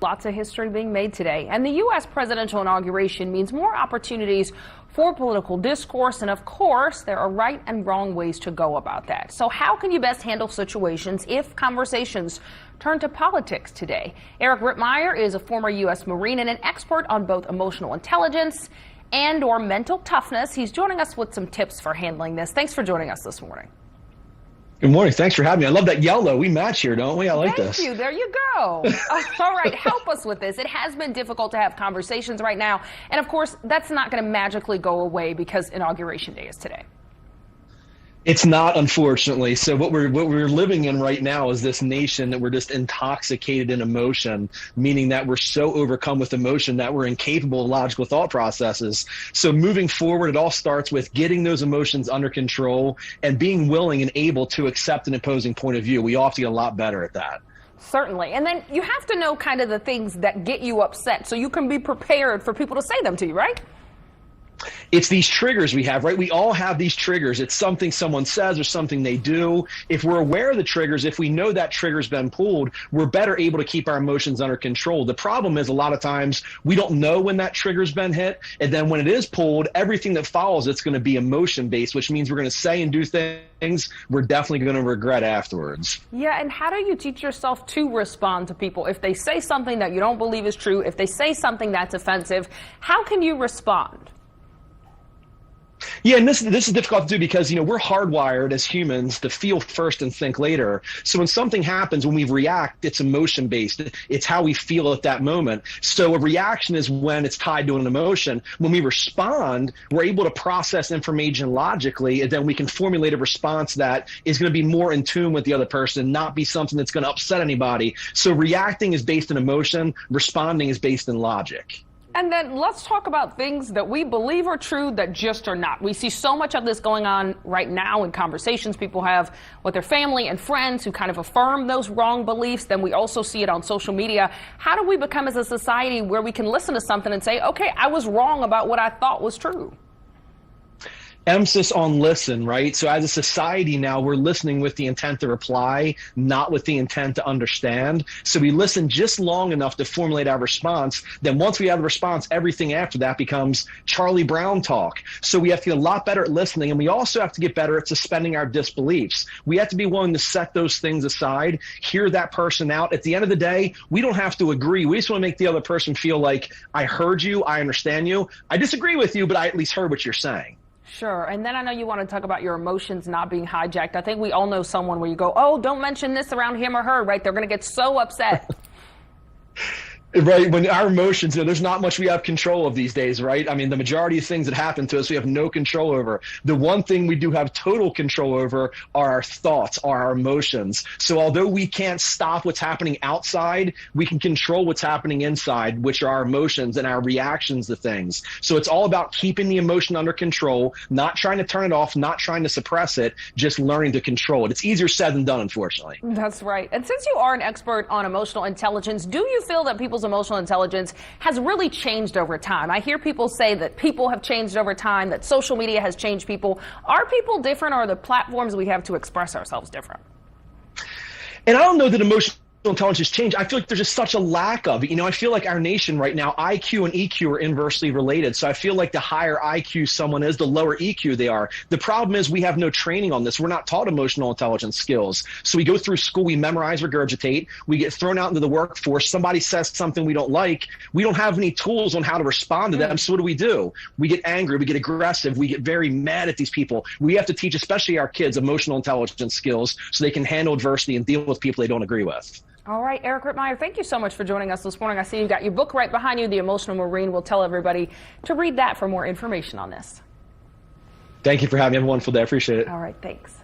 Lots of history being made today. And the U.S. presidential inauguration means more opportunities for political discourse. And of course, there are right and wrong ways to go about that. So how can you best handle situations if conversations turn to politics today? Eric Rittmeyer is a former U.S. Marine and an expert on both emotional intelligence and/or mental toughness. He's joining us with some tips for handling this. Thanks for joining us this morning. Good morning. Thanks for having me. I love that yellow. We match here, don't we? I like this. Thank you. There you go. All right. Help us with this. It has been difficult to have conversations right now. And of course, that's not going to magically go away because Inauguration Day is today. It's not, unfortunately. So what we're living in right now is this nation that we're just intoxicated in emotion, meaning that we're so overcome with emotion that we're incapable of logical thought processes. So moving forward, it all starts with getting those emotions under control and being willing and able to accept an opposing point of view. We all have to get a lot better at that. Certainly. And then you have to know kind of the things that get you upset so you can be prepared for people to say them to you, right? It's these triggers we have, right? We all have these triggers. It's something someone says or something they do. If we're aware of the triggers, if we know that trigger's been pulled, we're better able to keep our emotions under control. The problem is a lot of times we don't know when that trigger's been hit. And then when it is pulled, everything that follows it's going to be emotion-based, which means we're going to say and do things we're definitely going to regret afterwards. Yeah, and how do you teach yourself to respond to people? If they say something that you don't believe is true, if they say something that's offensive, how can you respond? Yeah, and this is difficult to do because, you know, we're hardwired as humans to feel first and think later. So when something happens, when we react, it's emotion-based. It's how we feel at that moment. So a reaction is when it's tied to an emotion. When we respond, we're able to process information logically, and then we can formulate a response that is going to be more in tune with the other person, not be something that's going to upset anybody. So reacting is based in emotion. Responding is based in logic. And then let's talk about things that we believe are true that just are not. We see so much of this going on right now in conversations people have with their family and friends who kind of affirm those wrong beliefs. Then we also see it on social media. How do we become as a society where we can listen to something and say, okay, I was wrong about what I thought was true? Emphasis on listen, right? So as a society now, we're listening with the intent to reply, not with the intent to understand. So we listen just long enough to formulate our response. Then once we have the response, everything after that becomes Charlie Brown talk. So we have to get a lot better at listening, and we also have to get better at suspending our disbeliefs. We have to be willing to set those things aside, hear that person out. At the end of the day, we don't have to agree. We just want to make the other person feel like, I heard you, I understand you. I disagree with you, but I at least heard what you're saying. Sure. And then I know you want to talk about your emotions not being hijacked. I think we all know someone where you go, oh, don't mention this around him or her, right? They're going to get so upset. Right, when our emotions, you know, there's not much we have control of these days, right? I mean, the majority of things that happen to us, we have no control over. The one thing we do have total control over are our thoughts, are our emotions. So although we can't stop what's happening outside, we can control what's happening inside, which are our emotions and our reactions to things. So it's all about keeping the emotion under control, not trying to turn it off, not trying to suppress it, just learning to control it. It's easier said than done, unfortunately. That's right. And since you are an expert on emotional intelligence, do you feel that people's emotional intelligence has really changed over time? I hear people say that people have changed over time, that social media has changed people. Are people different, or are the platforms we have to express ourselves different? And I don't know that emotional intelligence change. I feel like there's just such a lack of it. You know, I feel like our nation right now, IQ and EQ are inversely related. So I feel like the higher IQ someone is, the lower EQ they are. The problem is we have no training on this. We're not taught emotional intelligence skills. So we go through school, we memorize, regurgitate, we get thrown out into the workforce. Somebody says something we don't like. We don't have any tools on how to respond to them. So what do? We get angry, we get aggressive, we get very mad at these people. We have to teach, especially our kids, emotional intelligence skills so they can handle adversity and deal with people they don't agree with. All right, Eric Rittmeyer, thank you so much for joining us this morning. I see you've got your book right behind you, The Emotional Marine. We'll tell everybody to read that for more information on this. Thank you for having me. Have a wonderful day. I appreciate it. All right, thanks.